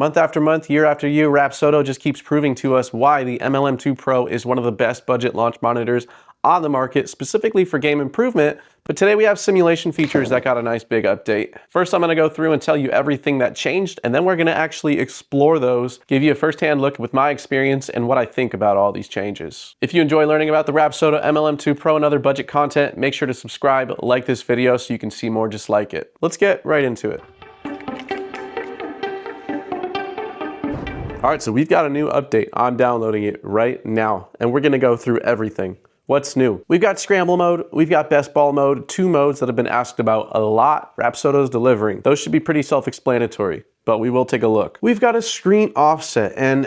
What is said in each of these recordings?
Month after month, year after year, Rapsodo just keeps proving to us why the MLM2 Pro is one of the best budget launch monitors on the market, specifically for game improvement. But today we have simulation features that got a nice big update. First, I'm gonna go through and tell you everything that changed, and then we're gonna actually explore those, give you a firsthand look with my experience and what I think about all these changes. If you enjoy learning about the Rapsodo MLM2 Pro and other budget content, make sure to subscribe, like this video so you can see more just like it. Let's get right into it. All right, so we've got a new update. I'm downloading it right now, and we're gonna go through everything. What's new? We've got Scramble mode, we've got Best Ball mode, two modes that have been asked about a lot. Rapsodo's delivering. Those should be pretty self-explanatory, but we will take a look. We've got a screen offset, and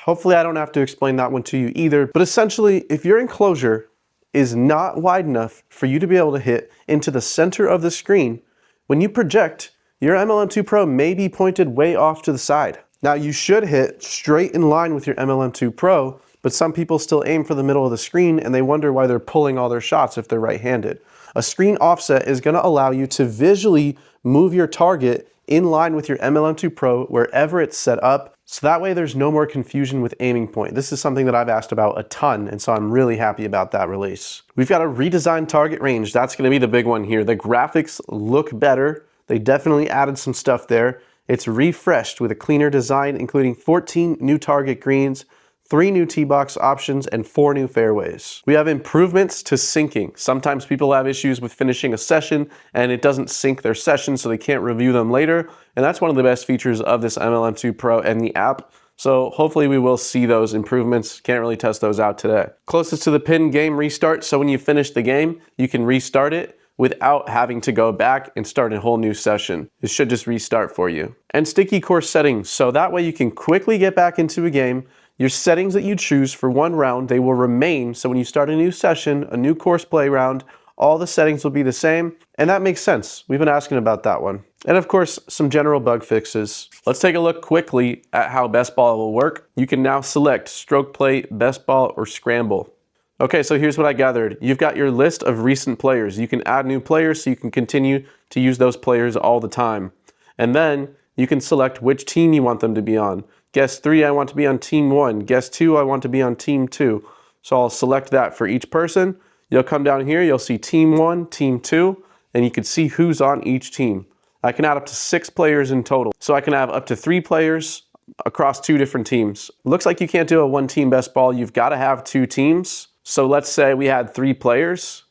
hopefully I don't have to explain that one to you either, but essentially, if your enclosure is not wide enough for you to be able to hit into the center of the screen, when you project, your MLM2 Pro may be pointed way off to the side. Now you should hit straight in line with your MLM2 Pro, but some people still aim for the middle of the screen and they wonder why they're pulling all their shots if they're right-handed. A screen offset is gonna allow you to visually move your target in line with your MLM2 Pro wherever it's set up, so that way there's no more confusion with aiming point. This is something that I've asked about a ton, and so I'm really happy about that release. We've got a redesigned target range. That's gonna be the big one here. The graphics look better. They definitely added some stuff there. It's refreshed with a cleaner design, including 14 new target greens, 3 new tee box options, and 4 new fairways. We have improvements to syncing. Sometimes people have issues with finishing a session and it doesn't sync their session, so they can't review them later. And that's one of the best features of this MLM2 Pro and the app. So hopefully we will see those improvements. Can't really test those out today. Closest to the pin, game restart. So when you finish the game, you can restart it without having to go back and start a whole new session. It should just restart for you. And sticky course settings, so that way you can quickly get back into a game. Your settings that you choose for one round, they will remain, so when you start a new session, a new course play round, all the settings will be the same, and that makes sense. We've been asking about that one. And of course, some general bug fixes. Let's take a look quickly at how Best Ball will work. You can now select Stroke Play, Best Ball, or Scramble. Okay, so here's what I gathered. You've got your list of recent players. You can add new players so you can continue to use those players all the time. And then you can select which team you want them to be on. Guess 3, I want to be on team 1. Guess 2, I want to be on team 2. So I'll select that for each person. You'll come down here, you'll see team 1, team 2, and you can see who's on each team. I can add up to 6 players in total. So I can have up to 3 players across 2 different teams. Looks like you can't do a 1-team best ball. You've got to have 2 teams. So let's say we had 3 players.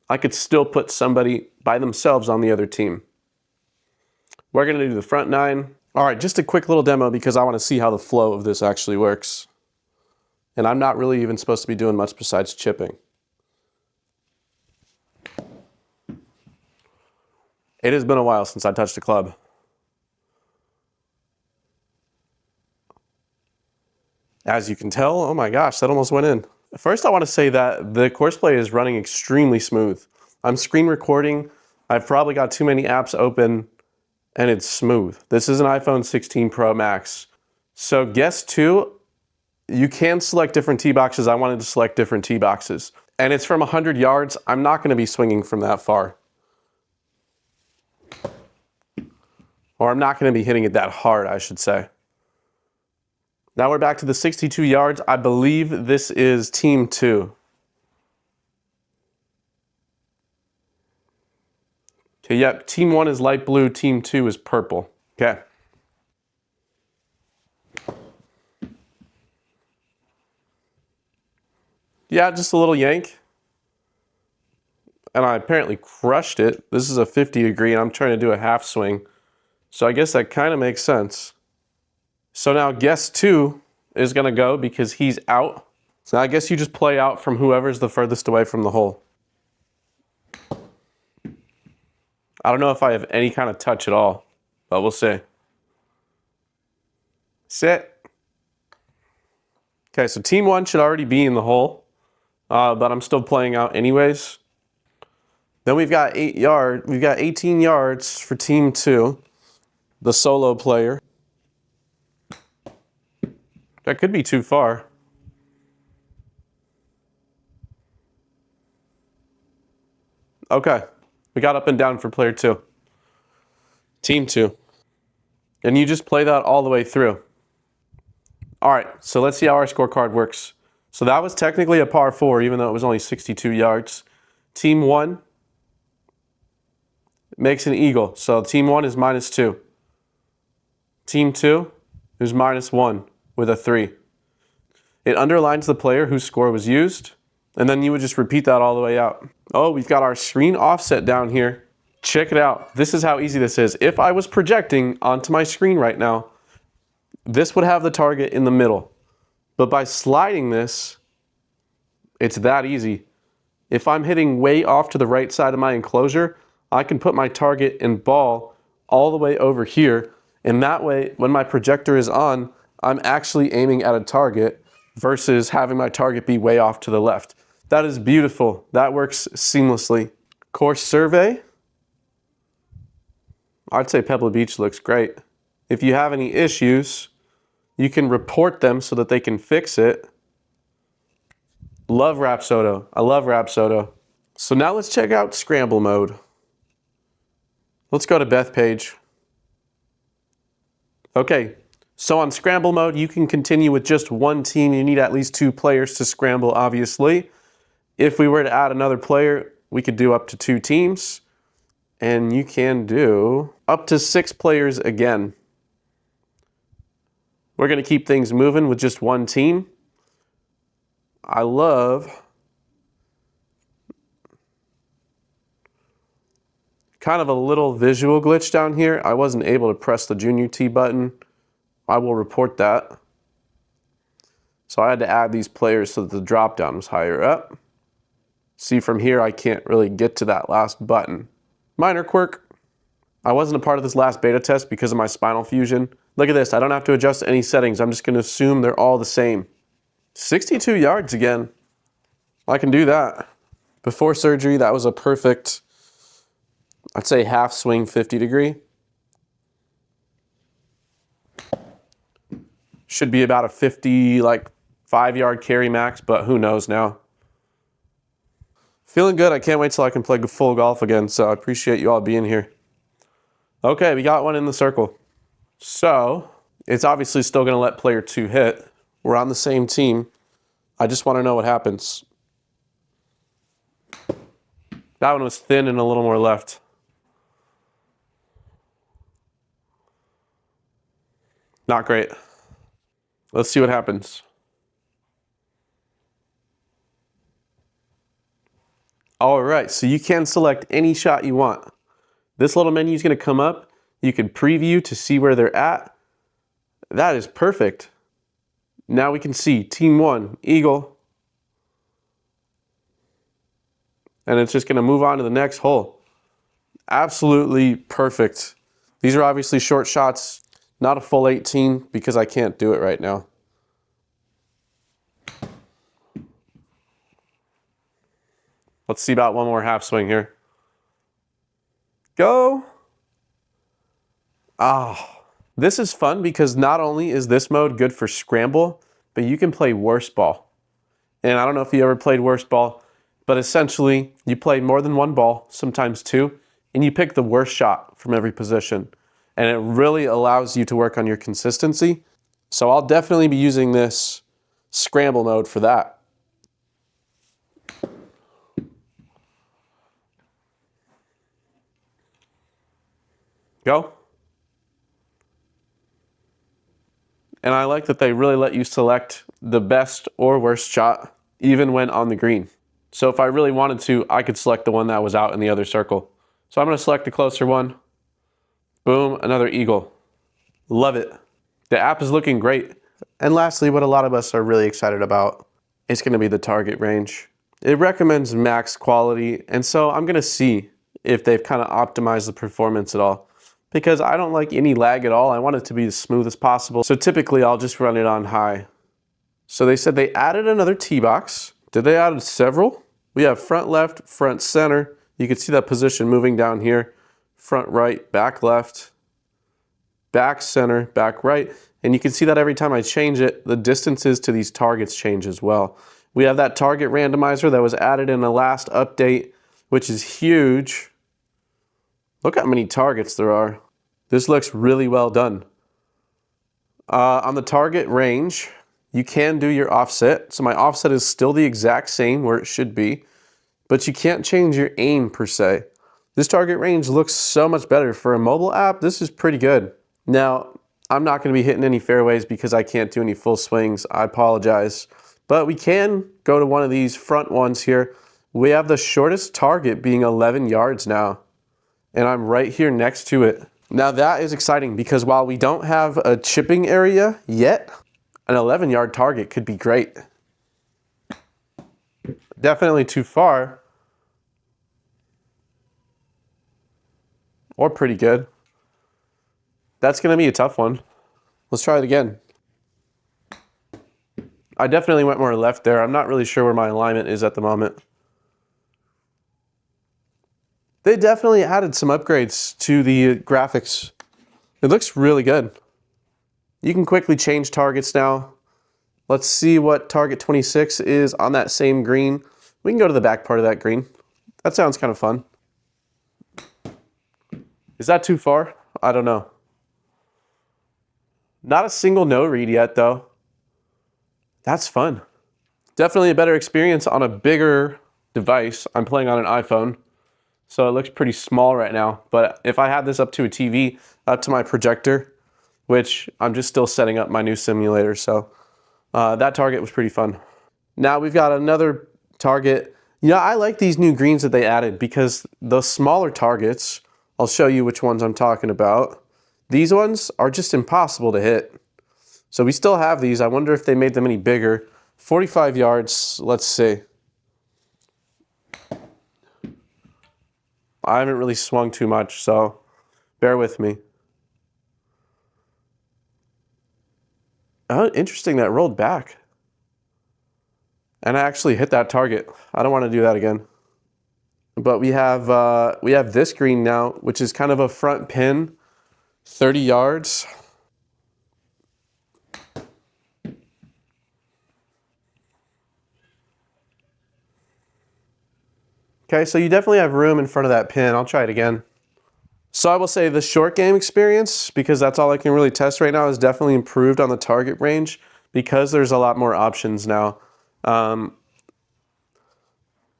I could still put somebody by themselves on the other team. We're gonna do the front 9. All right, just a quick little demo because I wanna see how the flow of this actually works. And I'm not really even supposed to be doing much besides chipping. It has been a while since I touched a club. As you can tell, oh my gosh, that almost went in. First, I want to say that the course play is running extremely smooth. I'm screen recording. I've probably got too many apps open and it's smooth. This is an iPhone 16 Pro Max. So guess 2, you can select different tee boxes. I wanted to select different tee boxes. And it's from 100 yards. I'm not going to be swinging from that far. Or I'm not going to be hitting it that hard, I should say. Now we're back to the 62 yards. I believe this is team 2. Okay, yep, team 1 is light blue, team 2 is purple. Okay. Yeah, just a little yank. And I apparently crushed it. This is a 50 degree and I'm trying to do a half swing. So I guess that kind of makes sense. So now guess 2 is gonna go because he's out. So I guess you just play out from whoever's the furthest away from the hole. I don't know if I have any kind of touch at all, but we'll see. Sit. Okay, so team 1 should already be in the hole, but I'm still playing out anyways. Then we've got 18 yards for team 2, the solo player. That could be too far. Okay, we got up and down for player 2. Team 2. And you just play that all the way through. All right, so let's see how our scorecard works. So that was technically a par 4, even though it was only 62 yards. Team 1 makes an eagle. So team 1 is -2. Team 2 is -1 with a 3. It underlines the player whose score was used, and then you would just repeat that all the way out. Oh, we've got our screen offset down here. Check it out. This is how easy this is. If I was projecting onto my screen right now, this would have the target in the middle. But by sliding this, it's that easy. If I'm hitting way off to the right side of my enclosure, I can put my target and ball all the way over here. And that way, when my projector is on, I'm actually aiming at a target versus having my target be way off to the left. That is beautiful. That works seamlessly. Course survey. I'd say Pebble Beach looks great. If you have any issues, you can report them so that they can fix it. Love Rapsodo. I love Rapsodo. So now let's check out Scramble mode. Let's go to Bethpage. Okay, so on Scramble mode, you can continue with just one team. You need at least 2 players to scramble, obviously. If we were to add another player, we could do up to 2 teams. And you can do up to 6 players again. We're going to keep things moving with just one team. I love kind of a little visual glitch down here. I wasn't able to press the Junior T button. I will report that. So I had to add these players so that the drop down was higher up. See, from here I can't really get to that last button. Minor quirk. I wasn't a part of this last beta test because of my spinal fusion. Look at this, I don't have to adjust any settings. I'm just going to assume they're all the same. 62 yards again. I can do that. Before surgery, that was a perfect, I'd say half swing 50 degree. Should be about a 50, like 5-yard carry max, but who knows now. Feeling good. I can't wait till I can play full golf again, so I appreciate you all being here. Okay, we got one in the circle. So, it's obviously still going to let player 2 hit. We're on the same team. I just want to know what happens. That one was thin and a little more left. Not great. Let's see what happens. All right, so you can select any shot you want. This little menu is going to come up. You can preview to see where they're at. That is perfect. Now we can see Team 1, Eagle. And it's just going to move on to the next hole. Absolutely perfect. These are obviously short shots, not a full 18 because I can't do it right now. Let's see about one more half swing here. Go. This is fun because not only is this mode good for Scramble, but you can play worst ball. And I don't know if you ever played worst ball, but essentially you play more than one ball, sometimes 2, and you pick the worst shot from every position. And it really allows you to work on your consistency. So I'll definitely be using this Scramble mode for that. Go. And I like that they really let you select the best or worst shot, even when on the green. So if I really wanted to, I could select the one that was out in the other circle. So I'm going to select the closer one. Boom, another eagle. Love it. The app is looking great. And lastly, what a lot of us are really excited about is going to be the target range. It recommends max quality, and so I'm going to see if they've kind of optimized the performance at all. Because I don't like any lag at all. I want it to be as smooth as possible. So typically I'll just run it on high. So they said they added another tee box. Did they add several? We have front left, front center. You can see that position moving down here. Front right, back left, back center, back right. And you can see that every time I change it, the distances to these targets change as well. We have that target randomizer that was added in the last update, which is huge. Look how many targets there are. This looks really well done. On the target range, you can do your offset. So my offset is still the exact same where it should be, but you can't change your aim per se. This target range looks so much better. For a mobile app, this is pretty good. Now, I'm not going to be hitting any fairways because I can't do any full swings. I apologize. But we can go to one of these front ones here. We have the shortest target being 11 yards now, and I'm right here next to it. Now that is exciting because while we don't have a chipping area yet, an 11-yard target could be great. Definitely too far, or pretty good. That's going to be a tough one. Let's try it again. I definitely went more left there. I'm not really sure where my alignment is at the moment. They definitely added some upgrades to the graphics. It looks really good. You can quickly change targets now. Let's see what target 26 is on that same green. We can go to the back part of that green. That sounds kind of fun. Is that too far? I don't know. Not a single no read yet though. That's fun. Definitely a better experience on a bigger device. I'm playing on an iPhone, so it looks pretty small right now. But if I had this up to a TV, up to my projector, which I'm just still setting up my new simulator, so that target was pretty fun. Now we've got another target. Yeah, I like these new greens that they added because the smaller targets, I'll show you which ones I'm talking about. These ones are just impossible to hit. So we still have these. I wonder if they made them any bigger. 45 yards, let's see. I haven't really swung too much, so bear with me. Oh, interesting, that rolled back. And I actually hit that target. I don't want to do that again. But we have this green now, which is kind of a front pin, 30 yards. Okay, so you definitely have room in front of that pin. I'll try it again. So I will say the short game experience, because that's all I can really test right now, is definitely improved on the target range because there's a lot more options now.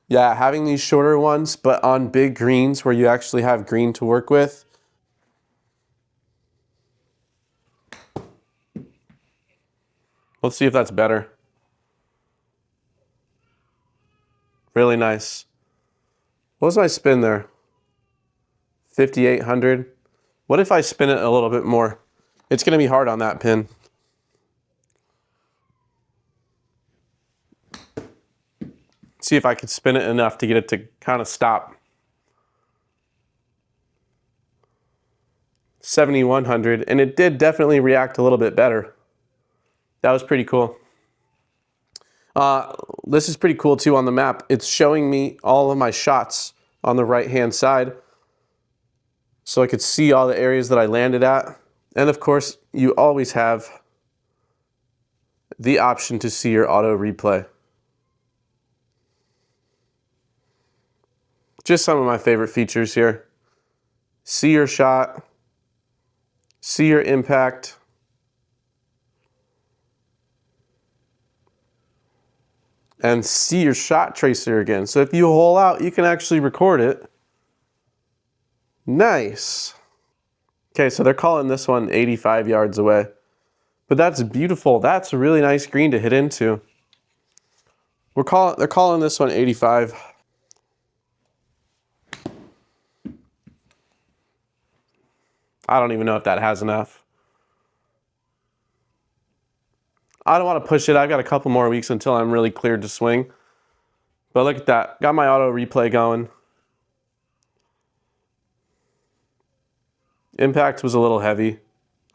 Yeah, having these shorter ones, but on big greens where you actually have green to work with. Let's see if that's better. Really nice. What was my spin there? 5,800. What if I spin it a little bit more? It's going to be hard on that pin. See if I could spin it enough to get it to kind of stop. 7,100, and it did definitely react a little bit better. That was pretty cool. This is pretty cool too on the map. It's showing me all of my shots on the right-hand side, so I could see all the areas that I landed at. And of course, you always have the option to see your auto replay. Just some of my favorite features here. See your shot, see your impact, and see your shot tracer again. So if you hole out, you can actually record it. Nice. Okay, so they're calling this one 85 yards away. But that's beautiful. That's a really nice green to hit into. They're calling this one 85. I don't even know if that has enough. I don't want to push it. I've got a couple more weeks until I'm really cleared to swing. But look at that. Got my auto replay going. Impact was a little heavy.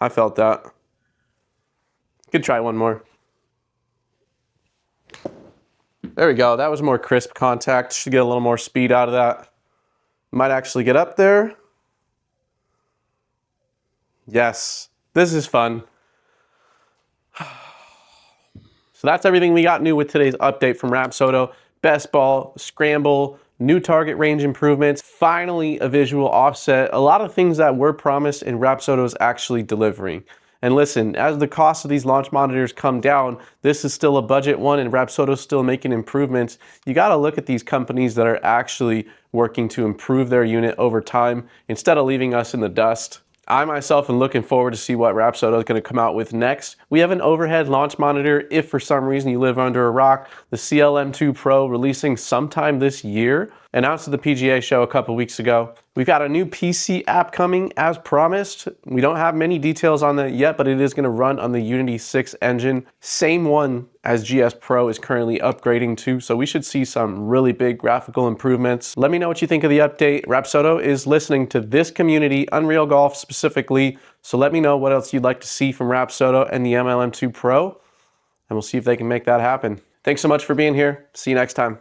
I felt that. Could try one more. There we go. That was more crisp contact. Should get a little more speed out of that. Might actually get up there. Yes, this is fun. So that's everything we got new with today's update from Rapsodo. Best ball, scramble, new target range improvements, finally a visual offset. A lot of things that were promised and Rapsodo is actually delivering. And listen, as the cost of these launch monitors come down, this is still a budget one and Rapsodo's still making improvements. You got to look at these companies that are actually working to improve their unit over time instead of leaving us in the dust. I myself am looking forward to see what Rapsodo is going to come out with next. We have an overhead launch monitor if for some reason you live under a rock. The MLM2 Pro releasing sometime this year. Announced at the PGA show a couple weeks ago. We've got a new PC app coming as promised. We don't have many details on that yet, but it is going to run on the Unity 6 engine. Same one as GS Pro is currently upgrading to, so we should see some really big graphical improvements. Let me know what you think of the update. Rapsodo is listening to this community, Unreal Golf specifically, so let me know what else you'd like to see from Rapsodo and the MLM2 Pro, and we'll see if they can make that happen. Thanks so much for being here. See you next time.